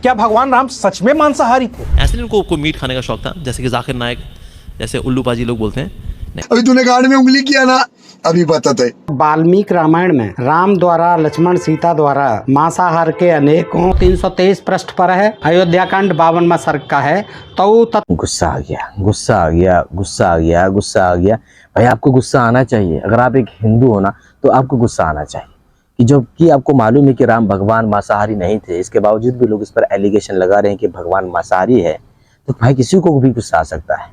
क्या भगवान राम सच में मांसाहारी थे? ऐसे नहीं उनको मीट खाने का शौक था, जैसे कि जाकिर नायक, जैसे उल्लू पाजी लोग बोलते हैं। अभी तूने गाड़ में उंगली किया ना, अभी बता थे। वाल्मीकि रामायण में राम द्वारा लक्ष्मण सीता द्वारा मांसाहार के अनेकों 323 पृष्ठ पर है। अयोध्याकांड 52वां सर्ग का है। तो गुस्सा आ गया। भाई आपको गुस्सा आना चाहिए। अगर आप एक हिंदू हो ना तो आपको गुस्सा आना चाहिए कि जबकि आपको मालूम है कि राम भगवान मांसाहारी नहीं थे, इसके बावजूद भी लोग इस पर एलिगेशन लगा रहे हैं कि भगवान मांसाहारी है, तो भाई किसी को भी गुस्सा आ सकता है।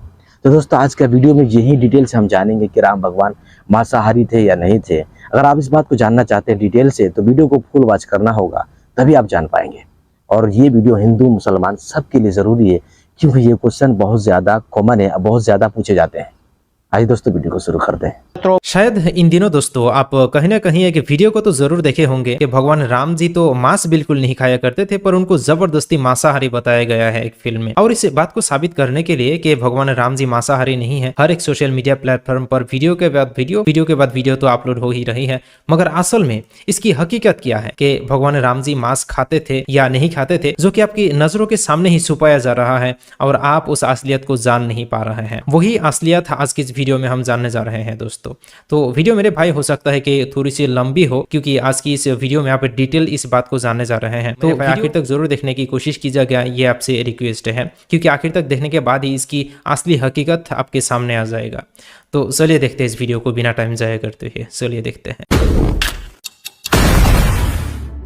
तो दोस्तों आज का वीडियो में यही डिटेल से हम जानेंगे कि राम भगवान मांसाहारी थे या नहीं थे। अगर आप इस बात को जानना चाहते हैं डिटेल से तो वीडियो को फुल वॉच करना होगा, तभी आप जान पाएंगे। और ये वीडियो हिंदू मुसलमान सबके लिए ज़रूरी है, क्योंकि ये क्वेश्चन बहुत ज़्यादा कॉमन है, बहुत ज़्यादा पूछे जाते हैं। आइए दोस्तों वीडियो को शुरू करते हैं। शायद इन दिनों दोस्तों आप कहीं ना कहीं एक वीडियो को तो जरूर देखे होंगे कि भगवान राम जी तो मांस बिल्कुल नहीं खाया करते थे, पर उनको जबरदस्ती मांसाहारी बताया गया है एक फिल्म में। और इस बात को साबित करने के लिए कि भगवान राम जी मांसाहारी नहीं है, हर एक सोशल मीडिया प्लेटफॉर्म पर वीडियो के बाद वीडियो तो अपलोड हो ही रही है। मगर असल में इसकी हकीकत क्या है कि भगवान राम जी मांस खाते थे या नहीं खाते थे, जो कि आपकी नजरों के सामने ही छुपाया जा रहा है और आप उस असलियत को जान नहीं पा रहे हैं। वही असलियत आज की वीडियो में हम जानने जा रहे हैं दोस्तों। तो वीडियो मेरे भाई हो सकता है कि थोड़ी सी लंबी हो, क्योंकि आज की इस वीडियो में आप डिटेल इस बात को जानने जा रहे हैं। तो आखिर तक जरूर देखने की कोशिश कीजिएगा, ये आपसे रिक्वेस्ट है, क्योंकि आखिर तक देखने के बाद ही इसकी असली हकीकत आपके सामने आ जाएगा। तो चलिए देखते हैं इस वीडियो को बिना टाइम जाया करते हुए। चलिए देखते हैं।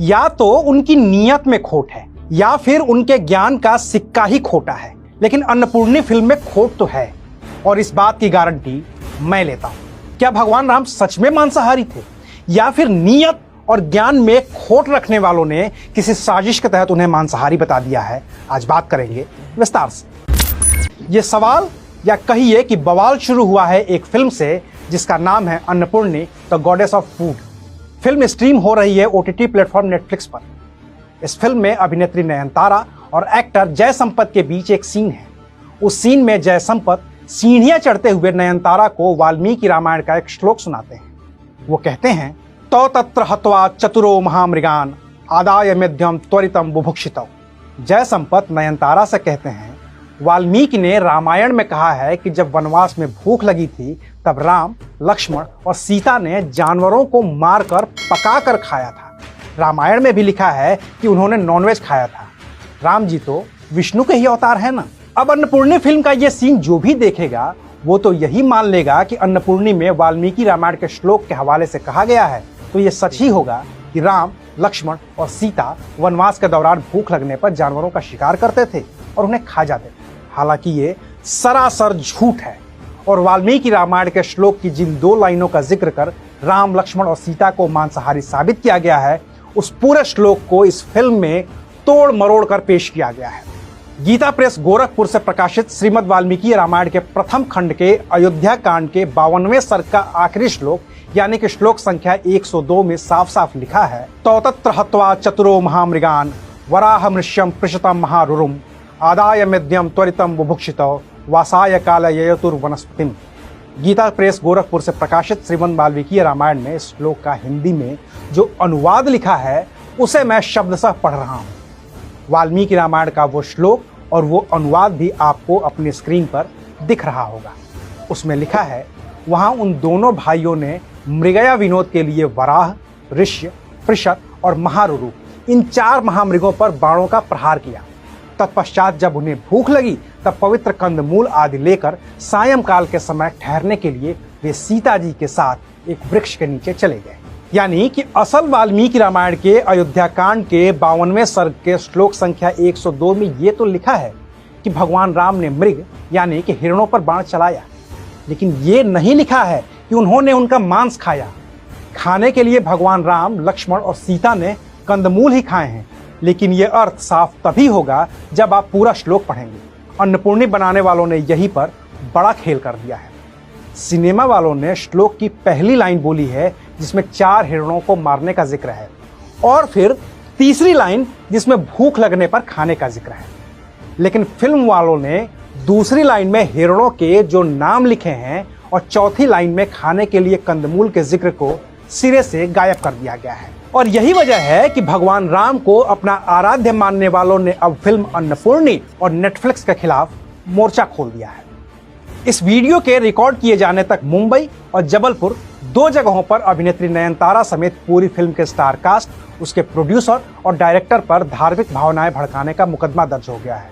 या तो उनकी नीयत में खोट है या फिर उनके ज्ञान का सिक्का ही खोटा है, लेकिन अन्नपूर्णी फिल्म में खोट तो है, और इस बात की गारंटी मैं लेता हूं। क्या भगवान राम सच में मांसाहारी थे या फिर नीयत और ज्ञान में खोट रखने वालों ने किसी साजिश के तहत उन्हें मांसाहारी बता दिया है? आज बात करेंगे विस्तार से। ये सवाल या कहिए कि बवाल शुरू हुआ है एक फिल्म से जिसका नाम है Annapoorani the goddess of food. Film stream हो रही है OTT प्लेटफॉर्म नेटफ्लिक्स पर। इस फिल्म में अभिनेत्री नयनतारा और एक्टर जय संपत के बीच एक सीन है। उस सीन में जय संपत सीढ़ियां चढ़ते हुए नयनतारा को वाल्मीकि रामायण का एक श्लोक सुनाते हैं। वो कहते हैं, तो तत्र हत्वा चतुरो महामृगान आदाय मध्यम त्वरितम बुभुक्षितौ। जय संपत नयनतारा से कहते हैं, वाल्मीकि ने रामायण में कहा है कि जब वनवास में भूख लगी थी तब राम, लक्ष्मण और सीता ने जानवरों को मारकर पकाकर खाया था। रामायण में भी लिखा है कि उन्होंने नॉनवेज खाया था। राम जी तो विष्णु के ही अवतार है ना। अब अन्नपूर्णी फिल्म का ये सीन जो भी देखेगा वो तो यही मान लेगा कि अन्नपूर्णी में वाल्मीकि रामायण के श्लोक के हवाले से कहा गया है, तो ये सच ही होगा कि राम, लक्ष्मण और सीता वनवास के दौरान भूख लगने पर जानवरों का शिकार करते थे और उन्हें खा जाते थे। हालांकि ये सरासर झूठ है, और वाल्मीकि रामायण के श्लोक की जिन 2 लाइनों का जिक्र कर राम, लक्ष्मण और सीता को मांसाहारी साबित किया गया है, उस पूरे श्लोक को इस फिल्म में तोड़ मरोड़ कर पेश किया गया है। गीता प्रेस गोरखपुर से प्रकाशित श्रीमद् वाल्मीकि रामायण के प्रथम खंड के अयोध्या कांड के 52वें सर्ग का आखिरी श्लोक यानी कि श्लोक संख्या 102 में साफ साफ लिखा है, तो तत्र हत्वा चतुरो महामृगान वराह मृष्यम पृषतम महारुरुम आदाय मध्यम त्वरितम बुभुक्षितौ वासाय कालयतुर वनस्पतिम। गीता प्रेस गोरखपुर से प्रकाशित श्रीमद् वाल्मीकि रामायण में इस श्लोक का हिंदी में जो अनुवाद लिखा है उसे मैं शब्दशः पढ़ रहा हूँ। वाल्मीकि रामायण का वो श्लोक और वो अनुवाद भी आपको अपनी स्क्रीन पर दिख रहा होगा। उसमें लिखा है, वहाँ उन दोनों भाइयों ने मृगया विनोद के लिए वराह, ऋष्य, पृषत और महारुरु इन 4 महामृगों पर बाणों का प्रहार किया। तत्पश्चात जब उन्हें भूख लगी तब पवित्र कंदमूल आदि लेकर सायंकाल के समय ठहरने के लिए वे सीता जी के साथ एक वृक्ष के नीचे चले गए। यानी कि असल वाल्मीकि रामायण के अयोध्या कांड के 52वें सर्ग के श्लोक संख्या 102 में ये तो लिखा है कि भगवान राम ने मृग यानी कि हिरणों पर बाण चलाया, लेकिन ये नहीं लिखा है कि उन्होंने उनका मांस खाया। खाने के लिए भगवान राम, लक्ष्मण और सीता ने कंदमूल ही खाए हैं, लेकिन ये अर्थ साफ तभी होगा जब आप पूरा श्लोक पढ़ेंगे। अन्नपूर्णी बनाने वालों ने यहीं पर बड़ा खेल कर दिया है। सिनेमा वालों ने श्लोक की पहली लाइन बोली है जिसमें 4 हिरणों को मारने का जिक्र है, और फिर तीसरी लाइन जिसमें भूख लगने पर खाने का जिक्र है। लेकिन फिल्म वालों ने दूसरी लाइन में हिरणों के जो नाम लिखे हैं और चौथी लाइन में खाने के लिए कंदमूल के जिक्र को सिरे से गायब कर दिया गया है। और यही वजह है कि भगवान राम को अपना आराध्य मानने वालों ने अब फिल्म अन्नपूर्णी और नेटफ्लिक्स के खिलाफ मोर्चा खोल दिया है। इस वीडियो के रिकॉर्ड किए जाने तक मुंबई और जबलपुर 2 जगहों पर अभिनेत्री नयनतारा समेत पूरी फिल्म के स्टार कास्ट, उसके प्रोड्यूसर और डायरेक्टर पर धार्मिक भावनाएं भड़काने का मुकदमा दर्ज हो गया है।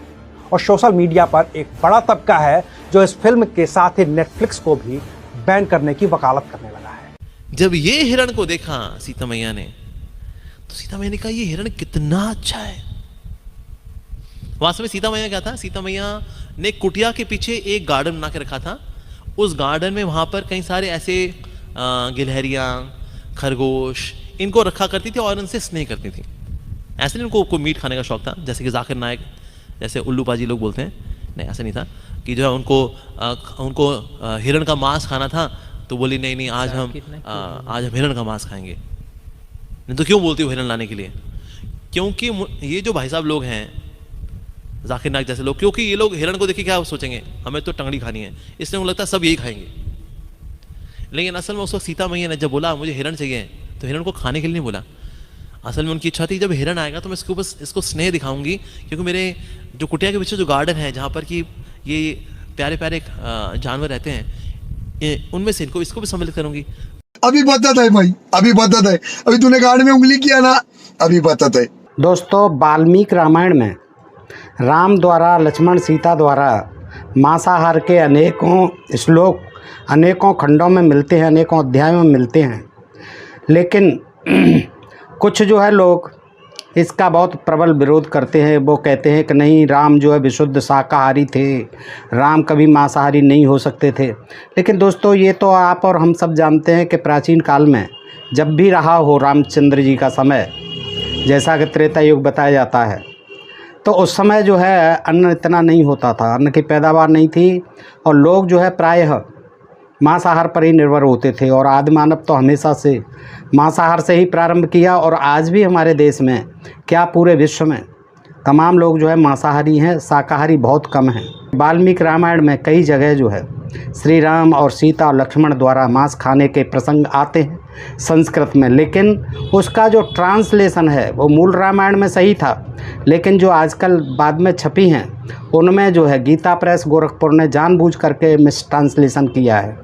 और सोशल मीडिया पर एक बड़ा तबका है जो इस फिल्म के साथ ही नेटफ्लिक्स को भी बैन करने की वकालत करने लगा है। जब ये हिरण को देखा सीता मैया ने, तो सीता मैया ने कहा ये हिरण कितना अच्छा है। वास्तव में सीता मैया क्या था, सीता मैया ने कुटिया के पीछे एक गार्डन बना के रखा था। उस गार्डन में वहां पर कई सारे ऐसे गिलहरियां, खरगोश, इनको रखा करती थी और उनसे स्नेह करती थी। ऐसे नहीं उनको मीट खाने का शौक था, जैसे कि जाकिर नायक, जैसे उल्लू पाजी लोग बोलते हैं। नहीं, ऐसा नहीं था कि जो है उनको हिरण का मांस खाना था, तो बोली नहीं नहीं आज हम हिरण का मांस खाएंगे। नहीं तो क्यों बोलती हो हिरण लाने के लिए? क्योंकि ये जो भाई साहब लोग हैं, जाकिर नायक जैसे लोग, क्योंकि ये लोग हिरण को देखिए क्या सोचेंगे, हमें तो टंगड़ी खानी है, इसलिए उनको लगता है सब यही खाएंगे। लेकिन असल में उस वक्त सीता मैया ने जब बोला मुझे हिरण चाहिए, तो हिरण को खाने के लिए नहीं बोला। असल में उनकी इच्छा थी जब हिरण आएगा तो मैं इसको स्नेह दिखाऊंगी, क्योंकि मेरे जो कुटिया के पीछे जो गार्डन है जहाँ पर कि ये प्यारे प्यारे जानवर रहते हैं, उनमें से इसको भी सम्मिलित करूंगी। अभी बताता है भाई, अभी बताता है। अभी तूने गार्ड में उंगली किया ना, अभी बताता है। दोस्तों, वाल्मीकि रामायण में राम द्वारा, लक्ष्मण सीता द्वारा मांसाहार के अनेकों श्लोक अनेकों खंडों में मिलते हैं, अनेकों अध्यायों में मिलते हैं। लेकिन कुछ जो है लोग इसका बहुत प्रबल विरोध करते हैं। वो कहते हैं कि नहीं, राम जो है विशुद्ध शाकाहारी थे, राम कभी मांसाहारी नहीं हो सकते थे। लेकिन दोस्तों, ये तो आप और हम सब जानते हैं कि प्राचीन काल में जब भी रहा हो रामचंद्र जी का समय, जैसा कि त्रेता युग बताया जाता है, तो उस समय जो है अन्न इतना नहीं होता था, अन्न की पैदावार नहीं थी और लोग जो है प्रायः मांसाहार पर ही निर्भर होते थे। और आदि मानव तो हमेशा से मांसाहार से ही प्रारंभ किया और आज भी हमारे देश में, क्या पूरे विश्व में, तमाम लोग जो है मांसाहारी हैं, शाकाहारी बहुत कम हैं। वाल्मीकि रामायण में कई जगह जो है श्री राम और सीता और लक्ष्मण द्वारा मांस खाने के प्रसंग आते हैं संस्कृत में, लेकिन उसका जो ट्रांसलेशन है वो मूल रामायण में सही था, लेकिन जो आजकल बाद में छपी हैं उनमें जो है गीता प्रेस गोरखपुर ने जानबूझ करके मिस ट्रांसलेशन किया है,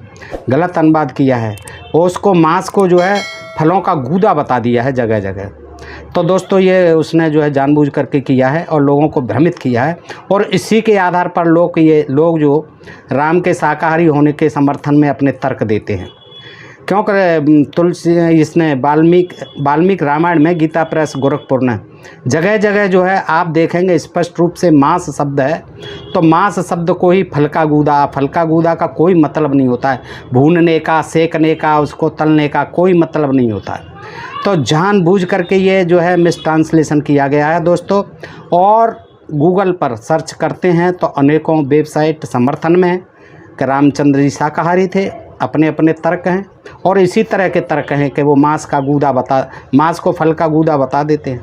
गलत अनुवाद किया है। उसको मांस को जो है फलों का गूदा बता दिया है जगह जगह। तो दोस्तों, ये उसने जो है जानबूझ करके किया है और लोगों को भ्रमित किया है। और इसी के आधार पर लोग जो राम के शाकाहारी होने के समर्थन में अपने तर्क देते हैं। क्योंकि तुलसी इसने वाल्मीकि रामायण में गीता प्रेस गोरखपुर ने जगह जगह जो है आप देखेंगे स्पष्ट रूप से मांस शब्द है, तो मांस शब्द को ही फलका गूदा का कोई मतलब नहीं होता है। भूनने का, सेकने का, उसको तलने का कोई मतलब नहीं होता है। तो जानबूझ करके ये जो है मिस ट्रांसलेशन किया गया है दोस्तों। और गूगल पर सर्च करते हैं तो अनेकों वेबसाइट समर्थन में है कि रामचंद्र जी शाकाहारी थे, अपने अपने तर्क हैं। और इसी तरह के तर्क हैं कि वो मांस को फल का गूदा बता देते हैं।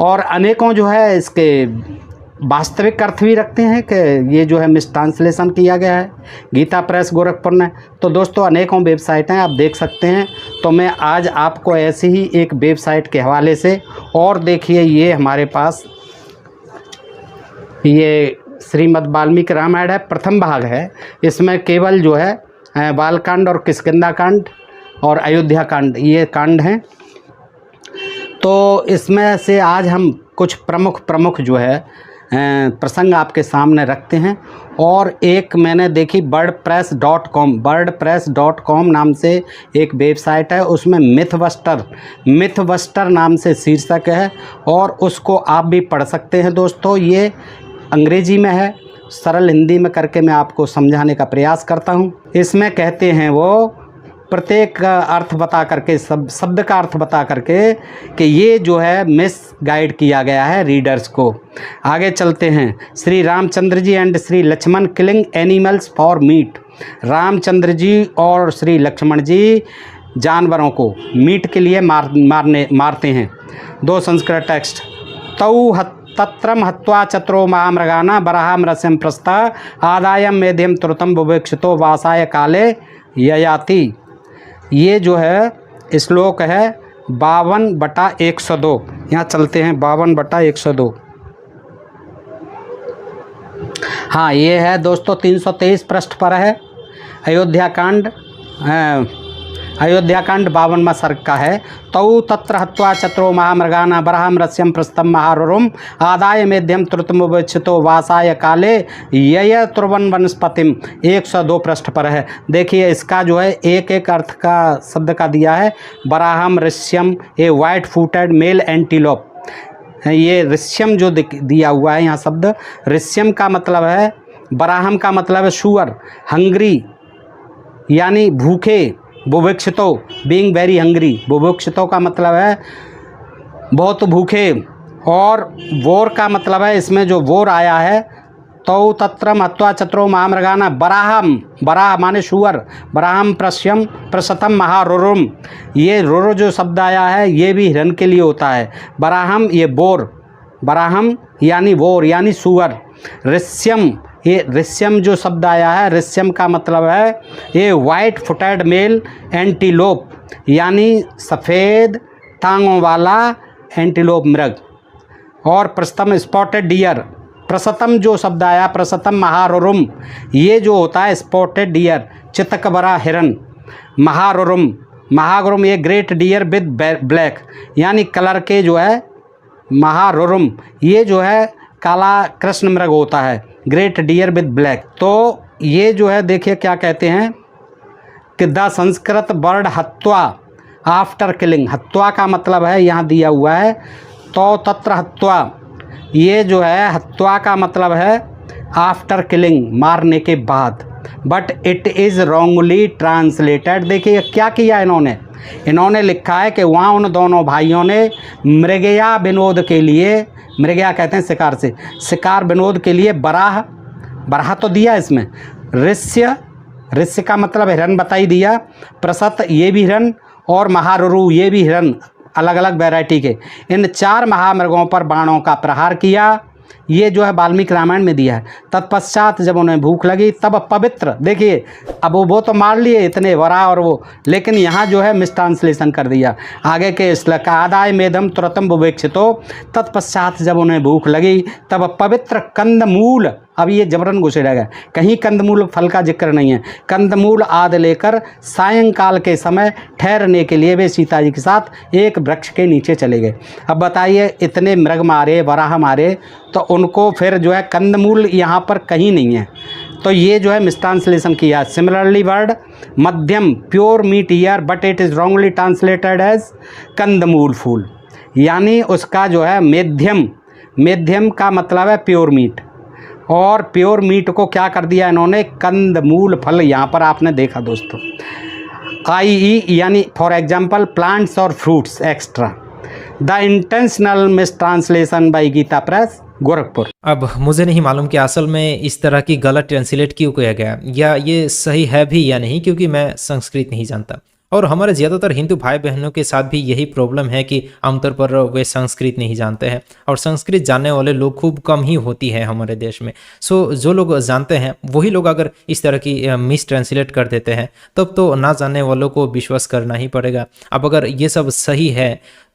और अनेकों जो है इसके वास्तविक अर्थ भी रखते हैं कि ये जो है मिस ट्रांसलेशन किया गया है गीता प्रेस गोरखपुर ने। तो दोस्तों, अनेकों वेबसाइट हैं, आप देख सकते हैं। तो मैं आज आपको ऐसी ही एक वेबसाइट के हवाले से, और देखिए ये हमारे पास ये श्रीमद् वाल्मीकि रामायण है, प्रथम भाग है। इसमें केवल जो है बालकांड और किष्किंधा कांड और अयोध्या कांड, ये कांड हैं। तो इसमें से आज हम कुछ प्रमुख जो है प्रसंग आपके सामने रखते हैं। और एक मैंने देखी wordpress.com नाम से एक वेबसाइट है, उसमें मिथबस्टर नाम से शीर्षक है और उसको आप भी पढ़ सकते हैं दोस्तों। ये अंग्रेजी में है, सरल हिंदी में करके मैं आपको समझाने का प्रयास करता हूँ। इसमें कहते हैं वो प्रत्येक का अर्थ बता करके, शब्द का अर्थ बता करके कि ये जो है मिस गाइड किया गया है रीडर्स को। आगे चलते हैं। Shri Ramchandra ji and Shri Lakshman killing animals for meat. Ramchandra ji और श्री लक्ष्मण जी जानवरों को मीट के लिए मारते हैं। 2 संस्कृत टेक्स्ट। तत्रम हत्वा चत्रो महामृगाना बरहाम रस्यम प्रस्था आदायम मेध्यम तुरतम बुभेक्षितो वासाय काले ययाति। ये जो है श्लोक है 52/102। यहाँ चलते हैं 52/102। हाँ, ये है दोस्तों 323 पृष्ठ पर है। अयोध्याकांड 52वां सर्ग का है। तौ तत्र हत्वा चत्रो महामृगाना बरहम रस्यम प्रस्थम महारुरुम आदाय मेध्यम त्रुतमुपक्षितो वासाय काले यय तुर्वन वनस्पतिम। 102 पृष्ठ पर है। देखिए इसका जो है एक एक अर्थ का शब्द का दिया है। बराहम ऋष्यम ए वाइट फूटेड मेल एंटीलोप। ये ऋष्यम जो दिया हुआ है यहाँ शब्द, ऋष्यम का मतलब है, बराहम का मतलब है सुअर, हंग्री यानी भूखे, बुभुक्षितो बीइंग वेरी हंग्री, बुभुक्षितो का मतलब है बहुत भूखे, और वोर का मतलब है, इसमें जो वोर आया है, तौ तत्रम हत्वा चत्रो महामृगाना बराहम, बराह माने सुअर, बराहम प्रश्यम प्रसतम महारुरुम। ये रुरु जो शब्द आया है ये भी हिरन के लिए होता है। बराहम ये बोर, बराहम यानी वोर यानी सुअर। ऋष्यम, ये ऋष्यम जो शब्द आया है, ऋष्यम का मतलब है ये वाइट फुटेड मेल एंटीलोप यानी सफ़ेद टांगों वाला एंटीलोप मृग। और प्रसतम स्पॉटेड डियर। प्रसतम जो शब्द आया, प्रसतम महारुरुम, ये जो होता है स्पॉटेड डियर, चितकबरा हिरन। महारुरुम, महारुरुम ये ग्रेट डियर विद ब्लैक यानी कलर के जो है महारुरुम, ये जो है काला कृष्ण मृग होता है, ग्रेट डियर विद ब्लैक। तो ये जो है देखिए क्या कहते हैं कि द संस्कृत वर्ड हत्वा आफ्टर किलिंग। हत्वा का मतलब है यहाँ दिया हुआ है तो तत्र हत्वा, ये जो है हत्वा का मतलब है आफ्टर किलिंग, मारने के बाद। But it is wrongly translated. देखिए क्या किया इन्होंने लिखा है कि वहाँ उन दोनों भाइयों ने मृगया विनोद के लिए, मृगया कहते हैं शिकार से, शिकार विनोद के लिए बराह, बराह तो दिया इसमें, ऋष्य, ऋष्य का मतलब हिरन बता ही दिया, प्रसत ये भी हिरन, और महारुरु ये भी हिरन, अलग अलग वैरायटी के। इन 4 महामृगों पर बाणों का प्रहार किया। ये जो है वाल्मीकि रामायण में दिया है। तत्पश्चात जब उन्हें भूख लगी तब पवित्र, देखिए अब वो तो मार लिए इतने वरा और वो, लेकिन यहाँ जो है मिस ट्रांसलेशन कर दिया आगे के श्लोक का। आदाय मेधम तुरतम बुभेक्षितो, तत्पश्चात जब उन्हें भूख लगी तब पवित्र कंदमूल, अब ये जबरन घुसेड़ा गया, कहीं कंदमूल फल का जिक्र नहीं है, कंदमूल आदि लेकर सायंकाल के समय ठहरने के लिए वे सीता जी के साथ एक वृक्ष के नीचे चले गए। अब बताइए इतने मृग मारे, वराह मारे, तो उनको फिर जो है कंदमूल यहाँ पर कहीं नहीं है, तो ये जो है मिस ट्रांसलेशन किया। Similarly word madhyam pure meat year but it is wrongly translated as kandmool phool, यानी उसका जो है मेध्यम, मेध्यम का मतलब है प्योर मीट, और प्योर मीट को क्या कर दिया इन्होंने कंदमूल फल, यहाँ पर आपने देखा दोस्तों, i.e. यानी फॉर एग्जाम्पल प्लांट्स और fruits extra. The intentional mistranslation by Gita Press Gorakhpur. अब मुझे नहीं मालूम कि असल में इस तरह की गलत ट्रांसलेट क्यों किया गया, या ये सही है भी या नहीं, क्योंकि मैं संस्कृत नहीं जानता। और हमारे ज़्यादातर हिंदू भाई बहनों के साथ भी यही प्रॉब्लम है कि आमतौर पर वे संस्कृत नहीं जानते हैं, और संस्कृत जानने वाले लोग खूब कम ही होती है हमारे देश में। सो जो लोग जानते हैं वही लोग अगर इस तरह की मिस ट्रांसलेट कर देते हैं तब तो ना जानने वालों को विश्वास करना ही पड़ेगा। अब अगर ये सब सही है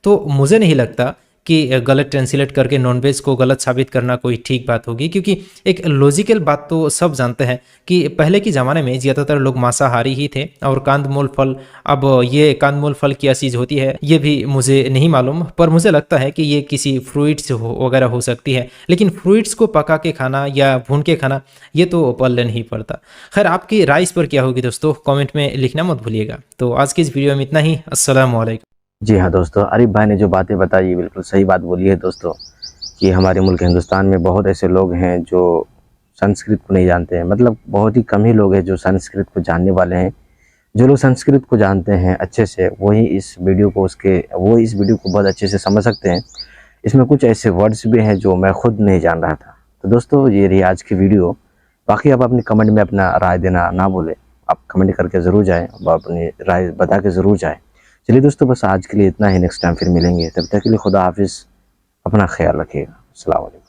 तो मुझे नहीं लगता कि गलत ट्रांसलेट करके नॉनवेज को गलत साबित करना कोई ठीक बात होगी, क्योंकि एक लॉजिकल बात तो सब जानते हैं कि पहले के ज़माने में ज़्यादातर लोग मांसाहारी ही थे, और कंदमूल फल, अब ये कंदमूल फल क्या चीज़ होती है ये भी मुझे नहीं मालूम, पर मुझे लगता है कि ये किसी फ्रूट्स वगैरह हो सकती है, लेकिन फ्रूट्स को पका के खाना या भून के खाना ये तो पल्ले नहीं पड़ता। खैर आपकी राय इस पर क्या होगी दोस्तों, कॉमेंट में लिखना मत भूलिएगा। तो आज की इस वीडियो में इतना ही। अस्सलाम वालेकुम। जी हाँ दोस्तों, आरिफ भाई ने जो बातें बताई बिल्कुल सही बात बोली है दोस्तों, कि हमारे मुल्क हिंदुस्तान में बहुत ऐसे लोग हैं जो संस्कृत को नहीं जानते हैं। मतलब बहुत ही कम ही लोग हैं जो संस्कृत को जानने वाले हैं। जो लोग संस्कृत को जानते हैं अच्छे से वही इस वीडियो को बहुत अच्छे से समझ सकते हैं। इसमें कुछ ऐसे वर्ड्स भी हैं जो मैं खुद नहीं जान रहा था। तो दोस्तों ये रही आज की वीडियो। बाकी आप अपने कमेंट में अपना राय देना ना भूलें, आप कमेंट करके ज़रूर जाएँ और अपनी राय बता के ज़रूर जाएँ। चलिए दोस्तों बस आज के लिए इतना ही, नेक्स्ट टाइम फिर मिलेंगे, तब तक के लिए खुदा हाफिज़, अपना ख्याल रखिएगा। अस्सलाम वालेकुम।